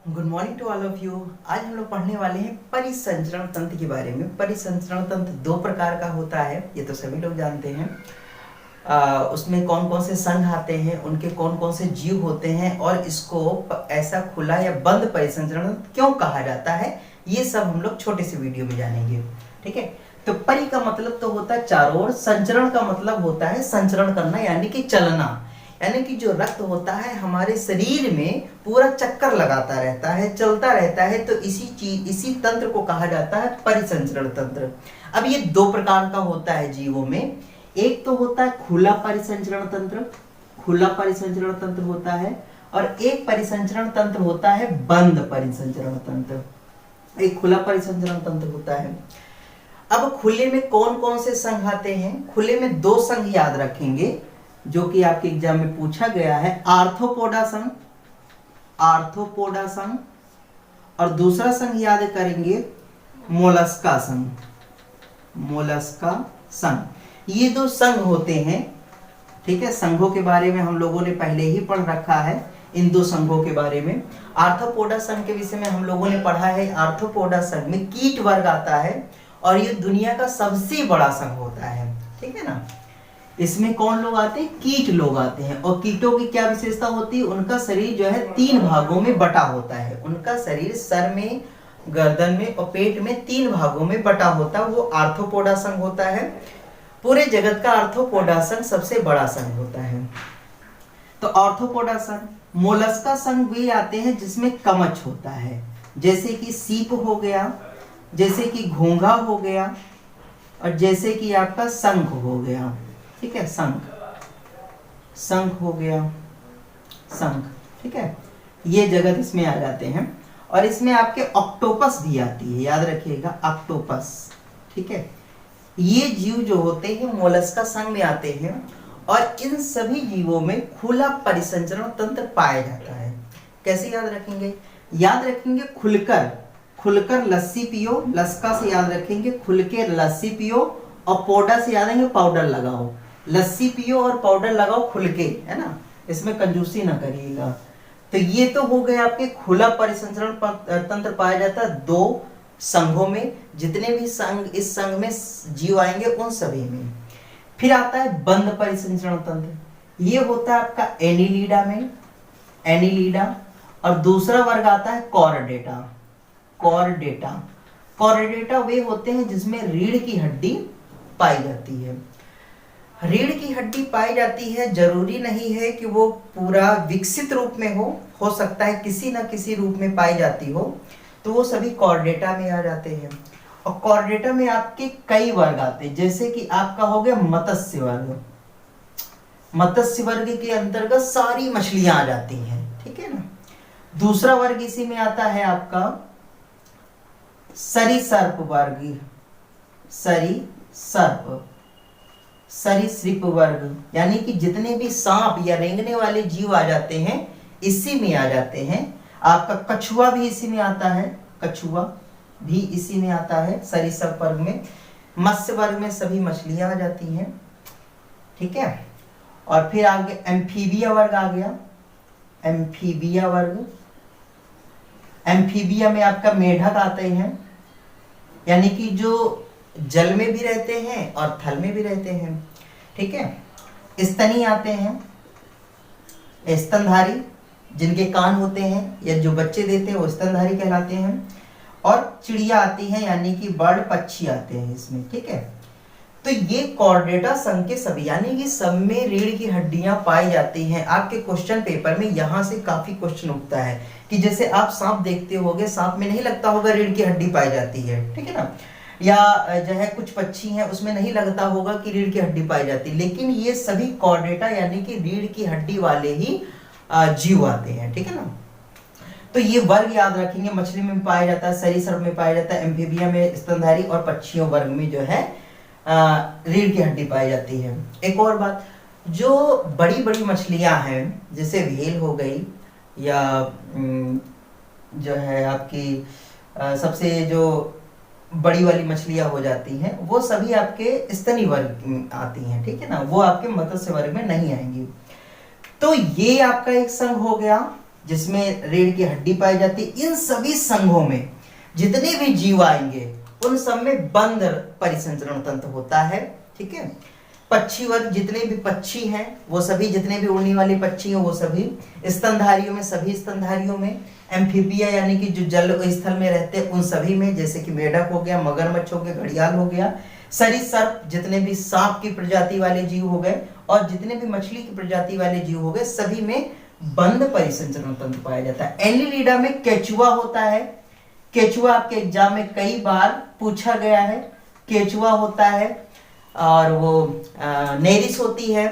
Good morning to all of you. आज हम लोग पढ़ने वाले हैं परिसंचरण तंत्र के बारे में। परिसंचरण तंत्र दो प्रकार का होता है, ये तो सभी लोग जानते हैं। उसमें कौन कौन से संघ आते हैं, उनके कौन कौन से जीव होते हैं और इसको ऐसा खुला या बंद परिसंचरण क्यों कहा जाता है, ये सब हम लोग छोटे से वीडियो में जानेंगे। ठीक है, तो परि का मतलब तो होता है चारों ओर, संचरण का मतलब होता है संचरण करना यानी कि चलना, यानी कि जो रक्त होता है हमारे शरीर में पूरा चक्कर लगाता रहता है, चलता रहता है, तो इसी तंत्र को कहा जाता है परिसंचरण तंत्र। अब ये दो प्रकार का होता है जीवों में। एक तो होता है खुला परिसंचरण तंत्र, खुला परिसंचरण तंत्र होता है, और एक परिसंचरण तंत्र होता है बंद परिसंचरण तंत्र। एक खुला परिसंचरण तंत्र होता है। अब खुले में कौन कौन से संघ आते हैं? खुले में दो संघ याद रखेंगे जो कि आपके एग्जाम में पूछा गया है, आर्थ्रोपोडा संघ, आर्थ्रोपोडा संघ, और दूसरा संघ याद करेंगे मोलस्का संघ, मोलस्का संघ। ये दो संघ होते हैं। ठीक है, संघों के बारे में हम लोगों ने पहले ही पढ़ रखा है, इन दो संघों के बारे में। आर्थ्रोपोडा संघ के विषय में हम लोगों ने पढ़ा है। आर्थ्रोपोडा संघ में कीट वर्ग आता है और ये दुनिया का सबसे बड़ा संघ होता है। ठीक है ना, इसमें कौन लोग आते हैं? कीट लोग आते हैं। और कीटों की क्या विशेषता होती है? उनका शरीर जो है तीन भागों में बटा होता है। उनका शरीर सर में, गर्दन में और पेट में तीन भागों में बटा होता है, वो आर्थ्रोपोडा संघ होता है। पूरे जगत का आर्थ्रोपोडा संघ सबसे बड़ा संघ होता है। तो आर्थ्रोपोडा संघ, मोलस्का संघ भी आते हैं जिसमें कवच होता है, जैसे कि सीप हो गया, जैसे कि घोंघा हो गया, और जैसे कि आपका शंख हो गया। ठीक है, शंख, शंख हो गया, शंख। ठीक है, ये जगत इसमें आ जाते हैं। और इसमें आपके ऑक्टोपस भी आती है, याद रखिएगा, ऑक्टोपस। ठीक है, ये जीव जो होते हैं मोलस्का संघ में आते हैं, और इन सभी जीवों में खुला परिसंचरण तंत्र पाया जाता है। कैसे याद रखेंगे? याद रखेंगे खुलकर, खुलकर लस्सी पियो, लस्का से याद रखेंगे खुल के लस्सी पियो, और पोडा से याद रखेंगे पाउडर लगाओ। लस्सी पियो और पाउडर लगाओ खुल के, है ना, इसमें कंजूसी ना करिएगा। तो ये तो हो गए आपके खुला परिसंचरण तंत्र पाया जाता है दो संघों में। जितने भी संघ इस संघ में जीव आएंगे उन सभी में। फिर आता है बंद परिसंचरण तंत्र। ये होता है आपका एनीलिडा में, एनीलिडा, और दूसरा वर्ग आता है कॉर्डेटा, कॉर्डेटा। कॉर्डेटा वे होते हैं जिसमें रीढ़ की हड्डी पाई जाती है। रीढ़ की हड्डी पाई जाती है, जरूरी नहीं है कि वो पूरा विकसित रूप में हो सकता है किसी न किसी रूप में पाई जाती हो, तो वो सभी कॉर्डेटा में आ जाते हैं। और कॉर्डेटा में आपके कई वर्ग आते हैं, जैसे कि आपका हो गया मत्स्य वर्ग। मत्स्य वर्ग के अंतर्गत सारी मछलियां आ जाती हैं। ठीक है ना। दूसरा वर्ग इसी में आता है आपका सरीसर्प वर्ग, सरीसर्प, सरीसृप वर्ग, यानी कि जितने भी सांप या रेंगने वाले जीव आ जाते हैं इसी में आ जाते हैं। आपका कछुआ भी इसी में आता है, कछुआ भी इसी में आता है सरीसृप वर्ग में। मत्स्य वर्ग में सभी मछलियां आ जाती हैं। ठीक है, और फिर आगे एम्फीबिया वर्ग आ गया, एम्फीबिया वर्ग। एम्फीबिया में आपका मेढक आते हैं, यानी कि जो जल में भी रहते हैं और थल में भी रहते हैं। ठीक है, स्तनी आते हैं, स्तनधारी, जिनके कान होते हैं या जो बच्चे देते हैं वो स्तनधारी कहलाते हैं। और चिड़िया आती है, यानी कि बर्ड, पक्षी आते हैं इसमें। ठीक है, तो ये कॉर्डेटा संघ के सभी, यानी कि सब में रीढ़ की हड्डियां पाई जाती हैं। आपके क्वेश्चन पेपर में यहां से काफी क्वेश्चन उठता है कि जैसे आप सांप देखते होगे, सांप में नहीं लगता होगा रीढ़ की हड्डी पाई जाती है। ठीक है ना, या जो है कुछ पक्षी हैं उसमें नहीं लगता होगा कि रीढ़ की हड्डी पाई जाती, लेकिन ये सभी कॉर्डेटा यानी कि रीढ़ की हड्डी वाले ही जीव आते हैं। ठीक है ना, तो ये वर्ग याद रखेंगे। मछली में पाया जाता है, सरीसृप में पाया जाता है, एम्फीबिया में स्तनधारी, और पक्षियों वर्ग में जो है रीढ़ की हड्डी पाई जाती है। एक और बात, जो बड़ी बड़ी मछलियां हैं जैसे व्हेल हो गई, या जो है आपकी सबसे जो बड़ी वाली मछलियां हो जाती हैं, वो सभी आपके स्तनी वर्ग में आती हैं। ठीक है ना, वो आपके मत्स्य वर्ग में नहीं आएंगी। तो ये आपका एक संघ हो गया जिसमें रीढ़ की हड्डी पाई जाती है, इन सभी संघों में जितने भी जीव आएंगे उन सब में बंद परिसंचरण तंत्र होता है। ठीक है, पक्षी वर्ग जितने भी पक्षी हैं वो सभी, जितने भी उड़ने वाले पक्षी हैं वो सभी, स्तनधारियों में सभी स्तनधारियों में, एम्फीबिया यानी कि जो जल स्थल में रहते हैं उन सभी में, जैसे कि मेढक हो गया, मगरमच्छ हो गया, घड़ियाल हो गया, सरीसृप जितने भी सांप की प्रजाति वाले जीव हो गए और जितने भी मछली की प्रजाति वाले जीव हो गए, सभी में बंद परिसंचरण तंत्र पाया जाता है। एनिलिडा में केचुआ होता है, केचुआ आपके एग्जाम में कई बार पूछा गया है, केचुआ होता है और वो नेरिस होती है।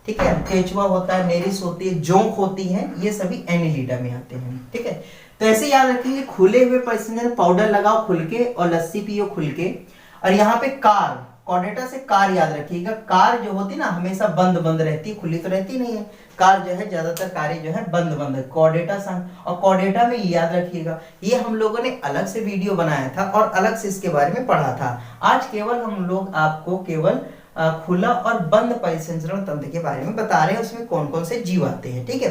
ठीक है, केचुआ होता है, नेरिस होती है, जोंक होती है, ये सभी एनिलिडा में आते हैं। ठीक है, तो ऐसे याद रखेंगे, खुले हुए परिसंचरण, पाउडर लगाओ खुल के और लस्सी पियो खुल के। और यहाँ पे कार, कॉर्डेटा से कार याद रखिएगा, कार जो होती ना हमेशा बंद बंद रहती है, खुली तो रहती नहीं है। कार जो है ज्यादातर कारें जो है बंद बंद है, कॉर्डेटा संघ। और कॉर्डेटा में याद रखिएगा, ये हम लोगों ने अलग से वीडियो बनाया था और अलग से इसके बारे में पढ़ा था। आज केवल हम लोग आपको केवल खुला और बंद परिसंचरण तंत्र के बारे में बता रहे हैं, उसमें कौन कौन से जीव आते हैं। ठीक है,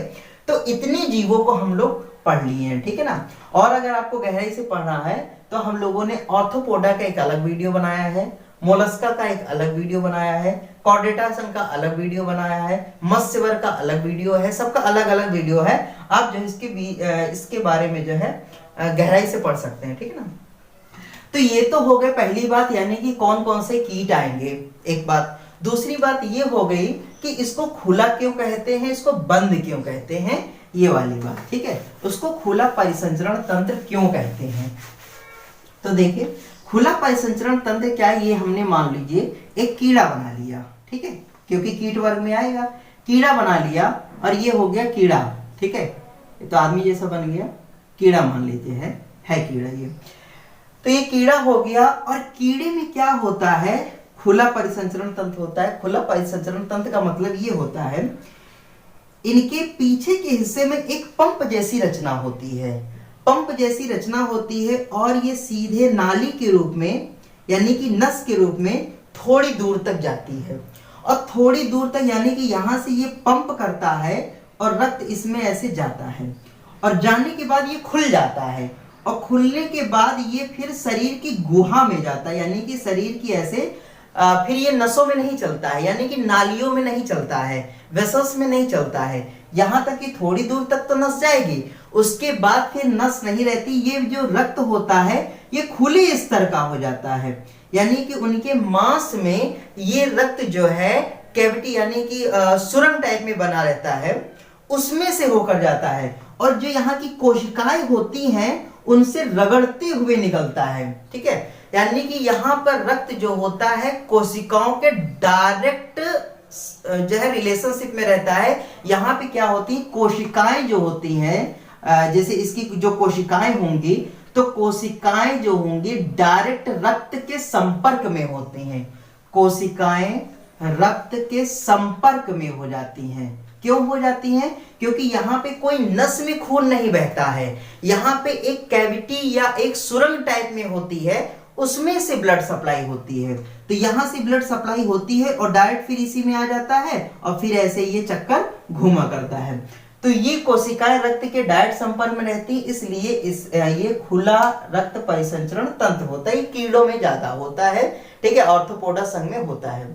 तो इतने जीवों को हम लोग पढ़ लिए हैं। ठीक है ना, और अगर आपको गहराई से पढ़ना है तो हम लोगों ने ऑर्थोपोडा का एक अलग वीडियो बनाया है, मोलस्का का एक अलग वीडियो बनाया है, कॉर्डेटा संघ का अलग वीडियो बनाया है, मत्स्य वर्ग का अलग वीडियो है, सबका अलग अलग वीडियो है। आप जो इसके बारे में जो है गहराई से पढ़ सकते हैं। ठीक है ना, तो ये तो हो गए पहली बात, यानी कि कौन कौन से कीट आएंगे, एक बात। दूसरी बात ये हो गई कि इसको खुला क्यों कहते हैं, इसको बंद क्यों कहते हैं, ये वाली बात। ठीक है, उसको खुला परिसंचरण तंत्र क्यों कहते हैं। तो देखिए, खुला परिसंचरण तंत्र क्या है, ये हमने मान लीजिए एक कीड़ा बना लिया। ठीक है, क्योंकि कीट वर्ग में आएगा, कीड़ा बना लिया और ये हो गया कीड़ा। ठीक है, तो आदमी जैसा बन गया, कीड़ा मान लेते हैं, है कीड़ा ये। तो ये कीड़ा हो गया, और कीड़े में क्या होता है, खुला परिसंचरण तंत्र होता है। खुला परिसंचरण तंत्र का मतलब ये होता है, इनके पीछे के हिस्से में एक पंप जैसी रचना होती है, पंप जैसी रचना होती है, और ये सीधे नाली के रूप में यानी कि नस के रूप में थोड़ी दूर तक जाती है। और थोड़ी दूर तक यानी कि यहां से ये पंप करता है और रक्त इसमें ऐसे जाता है, और जाने के बाद ये खुल जाता है, और खुलने के बाद ये फिर शरीर की गुहा में जाता है, यानी कि शरीर की ऐसे फिर ये नसों में नहीं चलता है, यानी कि नालियों में नहीं चलता है, वेसल्स में नहीं चलता है। यहां तक कि थोड़ी दूर तक तो नस जाएगी, उसके बाद फिर नस नहीं रहती। ये जो रक्त होता है ये खुले स्तर का हो जाता है, यानी कि उनके मांस में ये रक्त जो है कैविटी यानी कि सुरंग टाइप में बना रहता है, उसमें से होकर जाता है, और जो यहाँ की कोशिकाएं होती हैं उनसे रगड़ते हुए निकलता है। ठीक है, यानी कि यहाँ पर रक्त जो होता है कोशिकाओं के डायरेक्ट जो है रिलेशनशिप में रहता है। यहाँ पे क्या होती है, कोशिकाएं जो होती हैं, जैसे इसकी जो कोशिकाएं होंगी, तो कोशिकाएं जो होंगी डायरेक्ट रक्त के संपर्क में होती हैं, कोशिकाएं रक्त के संपर्क में हो जाती हैं। क्यों हो जाती हैं, क्योंकि यहाँ पे कोई नस में खून नहीं बहता है, यहाँ पे एक कैविटी या एक सुरंग टाइप में होती है, उसमें से ब्लड सप्लाई होती है। तो यहां से ब्लड सप्लाई होती है और डायरेक्ट फिर इसी में आ जाता है, और फिर ऐसे ये चक्कर घूमा करता है। तो ये कोशिकाएं रक्त के डायरेक्ट संपर्क में रहती, इसलिए ये खुला रक्त परिसंचरण तंत्र होता है। ये कीड़ों में ज्यादा होता है। ठीक है, ऑर्थोपोडा संघ में होता है।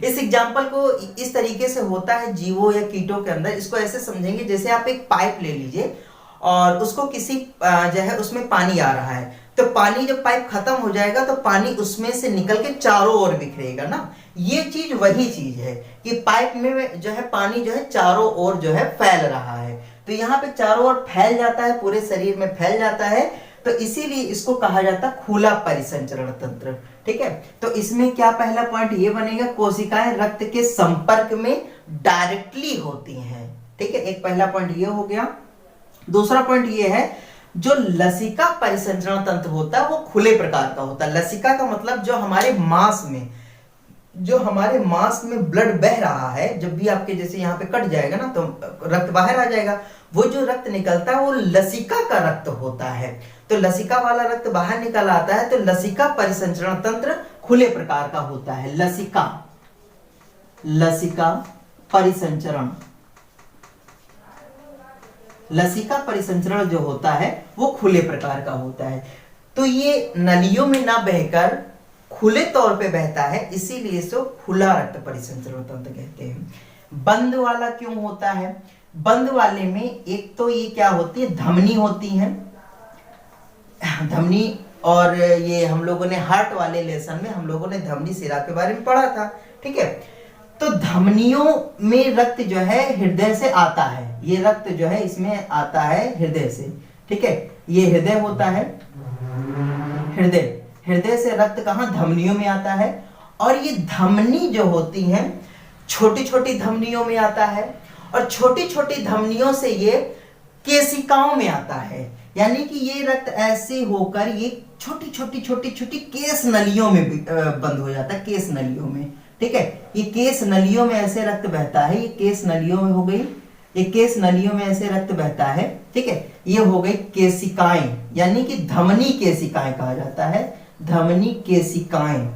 इस एग्जाम्पल को इस तरीके से होता है जीवों या कीटों के अंदर। इसको ऐसे समझेंगे, जैसे आप एक पाइप ले लीजिए और उसको किसी जो है उसमें पानी आ रहा है, तो पानी जब पाइप खत्म हो जाएगा तो पानी उसमें से निकल के चारों ओर बिखरेगा ना। ये चीज वही चीज है कि पाइप में जो है पानी जो है चारों ओर जो है फैल रहा है, तो यहाँ पे चारों ओर फैल जाता है, पूरे शरीर में फैल जाता है, तो इसीलिए इसको कहा जाता है खुला परिसंचरण तंत्र। ठीक है, तो इसमें क्या पहला पॉइंट ये बनेगा, कोशिकाएं रक्त के संपर्क में डायरेक्टली होती हैं। ठीक है, एक पहला पॉइंट ये हो गया। दूसरा पॉइंट ये है, जो लसिका परिसंचरण तंत्र होता है वो खुले प्रकार का होता है। लसिका का मतलब जो हमारे मांस में ब्लड बह रहा है, जब भी आपके जैसे यहाँ पे कट जाएगा ना तो रक्त बाहर आ जाएगा, वो जो रक्त निकलता है वो लसिका का रक्त होता है। तो लसिका वाला रक्त बाहर निकल आता है, तो लसिका परिसंचरण तंत्र खुले प्रकार का होता है। लसिका परिसंचरण लसिका परिसंचरण जो होता है वो खुले प्रकार का होता है। तो ये नलियों में ना बहकर खुले तौर पे बहता है, इसीलिए इसको खुला रक्त परिसंचरण तंत्र कहते हैं। बंद वाला क्यों होता है? बंद वाले में एक तो ये क्या होती है, धमनी होती है, धमनी, और ये हम लोगों ने हार्ट वाले लेसन में हम लोगों ने धमनी शिरा के बारे में पढ़ा था, ठीक है। तो धमनियों में रक्त जो है हृदय से आता है, ये रक्त जो है इसमें आता है हृदय से, ठीक है। ये हृदय होता है, हृदय से रक्त कहाँ, धमनियों में आता है। और ये धमनी जो होती हैं छोटी छोटी धमनियों में आता है, और छोटी छोटी धमनियों से ये केशिकाओं में आता है, यानी कि ये रक्त ऐसे होकर ये छोटी छोटी छोटी छोटी केश नलियों में बंद हो जाता है, केश नलियों में, ठीक है। ये केश नलियों में ऐसे रक्त बहता है, ये केश नलियों में हो गई, ये केश नलियों में ऐसे रक्त बहता है, ठीक है। ये हो गई केशिकाएं, यानी कि धमनी केशिकाएं कहा जाता है, धमनी केशिकाएं,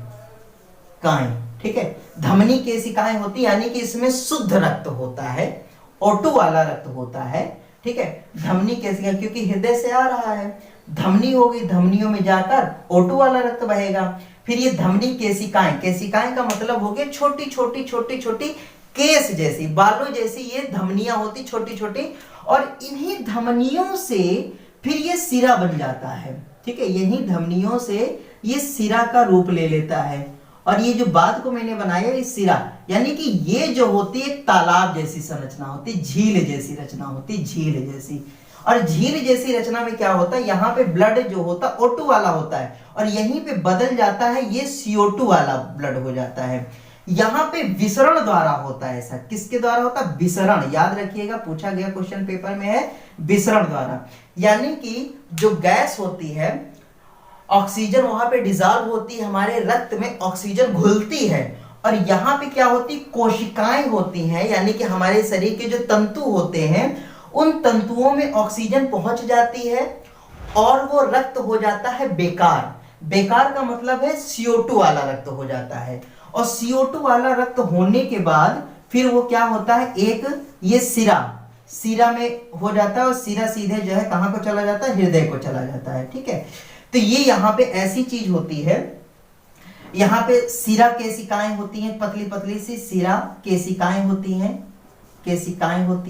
ठीक है। धमनी केशिकाएं होती यानी कि इसमें शुद्ध रक्त होता है, O2 वाला रक्त होता है, ठीक है। धमनी केशिकाएं क्योंकि हृदय से आ रहा है, धमनी हो गई, धमनियों में जाकर O2 वाला रक्त बहेगा। फिर ये धमनी केशिकाएं, केशिकाएं का मतलब हो गया छोटी छोटी छोटी छोटी केस जैसी, बालों जैसी ये धमनियां होती छोटी छोटी, और इन्हीं धमनियों से फिर ये सिरा बन जाता है, ठीक है। यही धमनियों से ये सिरा का रूप ले लेता है, और ये जो बाद को मैंने बनाया ये सिरा, यानी कि ये जो होती है तालाब जैसी संरचना होती, झील जैसी रचना होती, झील जैसी। और झील जैसी रचना में क्या होता है, यहाँ पे ब्लड जो होता है O2 वाला होता है, और यहीं पे बदल जाता है, ये CO2 वाला ब्लड हो जाता है। यहाँ पे विसरण द्वारा होता है, ऐसा किसके द्वारा होता है, विसरण, याद रखिएगा, पूछा गया क्वेश्चन पेपर में है, विसरण द्वारा। यानी कि जो गैस होती है, ऑक्सीजन वहां पे डिजॉल्व होती है, हमारे रक्त में ऑक्सीजन घुलती है, और यहाँ पे क्या होती, कोशिकाएं होती हैं, यानी कि हमारे शरीर के जो तंतु होते हैं उन तंतुओं में ऑक्सीजन पहुंच जाती है, और वो रक्त हो जाता है बेकार। बेकार का मतलब है CO2 वाला रक्त हो जाता है, और CO2 वाला रक्त होने के बाद फिर वो क्या होता है, एक ये सिरा में हो जाता है, और सिरा सीधे जो है कहाँ को चला जाता है, हृदय को चला जाता है, ठीक है। तो ये यहाँ पे ऐसी चीज होती है, यहाँ पे सिरा केशिकाएं होती हैं, पतली पतली सी सिरा केशिकाएं होती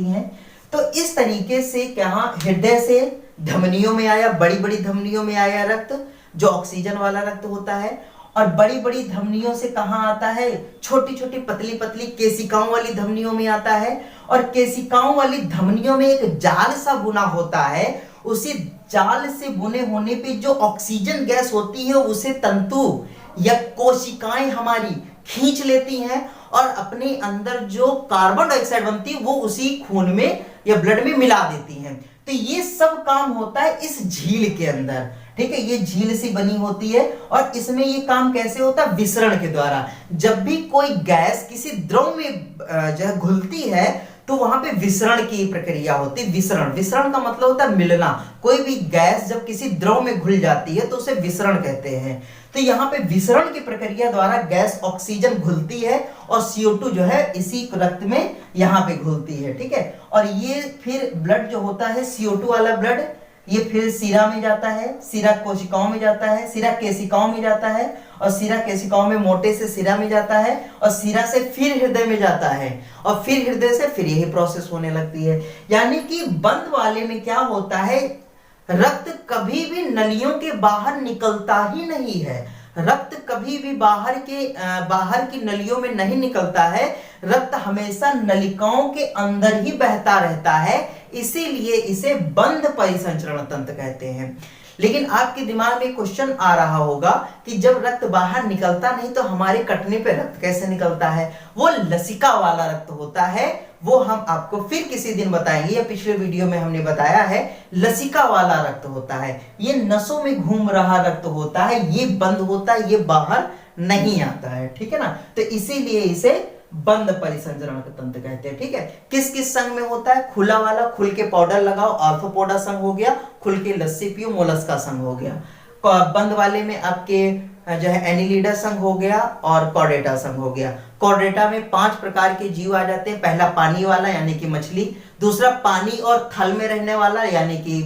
हैं, तो इस तरीके से क्या, हृदय से धमनियों में आया, बड़ी बड़ी धमनियों में आया रक्त जो ऑक्सीजन वाला रक्त होता है, और बड़ी बड़ी धमनियों से कहाँ आता है, छोटी छोटी पतली पतली केशिकाओं वाली धमनियों में आता है, और केशिकाओं वाली धमनियों में एक जाल सा बुना होता है, उसी जाल से बुने होने पे जो ऑक्सीजन गैस होती है उसे तंतु या कोशिकाएं हमारी खींच लेती हैं, और अपने अंदर जो कार्बन डाइऑक्साइड बनती है वो उसी खून में या ब्लड में मिला देती हैं। तो ये सब काम होता है इस झील के अंदर, ठीक है। ये झील सी बनी होती है, और इसमें ये काम कैसे होता है, विसरण के द्वारा। जब भी कोई गैस किसी द्रव में जो है घुलती है तो वहां पे विसरण की प्रक्रिया होती है। विसरण का मतलब होता है मिलना। कोई भी गैस जब किसी द्रव में घुल जाती है तो उसे विसरण कहते हैं। तो यहाँ पे विसरण की प्रक्रिया द्वारा गैस ऑक्सीजन घुलती है, और CO2 जो है इसी रक्त में यहाँ पे घुलती है, ठीक है। और ये फिर ब्लड जो होता है CO2 वाला ब्लड, ये फिर सिरा में जाता है, सिरा कोशिकाओं में जाता है, सिरा केशिकाओं में जाता है, और सिरा केशिकाओं में मोटे से सिरा में जाता है, और सिरा से फिर हृदय में जाता है, और फिर हृदय से फिर यही प्रोसेस होने लगती है। यानी कि बंद वाले में क्या होता है, रक्त कभी भी नलियों के बाहर निकलता ही नहीं है, रक्त कभी भी बाहर की नलियों में नहीं निकलता है, रक्त हमेशा नलिकाओं के अंदर ही बहता रहता है, इसीलिए इसे बंद परिसंचरण तंत्र कहते हैं। लेकिन आपके दिमाग में क्वेश्चन आ रहा होगा कि जब रक्त बाहर निकलता नहीं तो हमारे कटने पे रक्त कैसे निकलता है, वो लसिका वाला रक्त होता है, वो हम आपको फिर किसी दिन बताएंगे, या पिछले वीडियो में हमने बताया है, लसिका वाला रक्त होता है, ये नसों में घूम रहा रक्त होता है, ये बंद होता है, ये बाहर नहीं आता है, ठीक है ना। तो इसीलिए इसे बंद परिसंचरण तंत्र कहते हैं, ठीक है। किस किस संघ में होता है, खुला वाला, खुल के पाउडर लगाओ, आर्थ्रोपोडा संघ हो गया, खुल के लस्सी पियो, मोलस्का संघ हो गया। बंद वाले में आपके जो है एनिलिडा संघ हो गया, और कॉर्डेटा संघ हो गया। कॉर्डेटा में 5 प्रकार के जीव आ जाते हैं। पहला पानी वाला यानी कि मछली, दूसरा पानी और थल में रहने वाला, यानी कि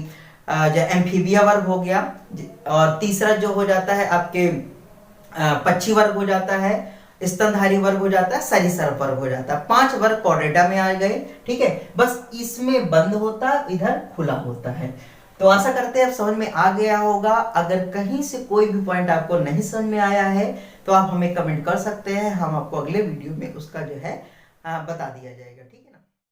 जो एम्फीबिया वर्ग हो गया। और तीसरा जो हो जाता है आपके पक्षी वर्ग हो जाता है, स्तनधारी वर्ग हो जाता है, सरीसृप वर्ग हो जाता है। 5 वर्ग कॉर्डेटा में आ गए, ठीक है। बस इसमें बंद होता है, इधर खुला होता है। तो आशा करते हैं आप समझ में आ गया होगा। अगर कहीं से कोई भी पॉइंट आपको नहीं समझ में आया है तो आप हमें कमेंट कर सकते हैं, हम आपको अगले वीडियो में उसका जो है बता दिया जाएगा, ठीक है।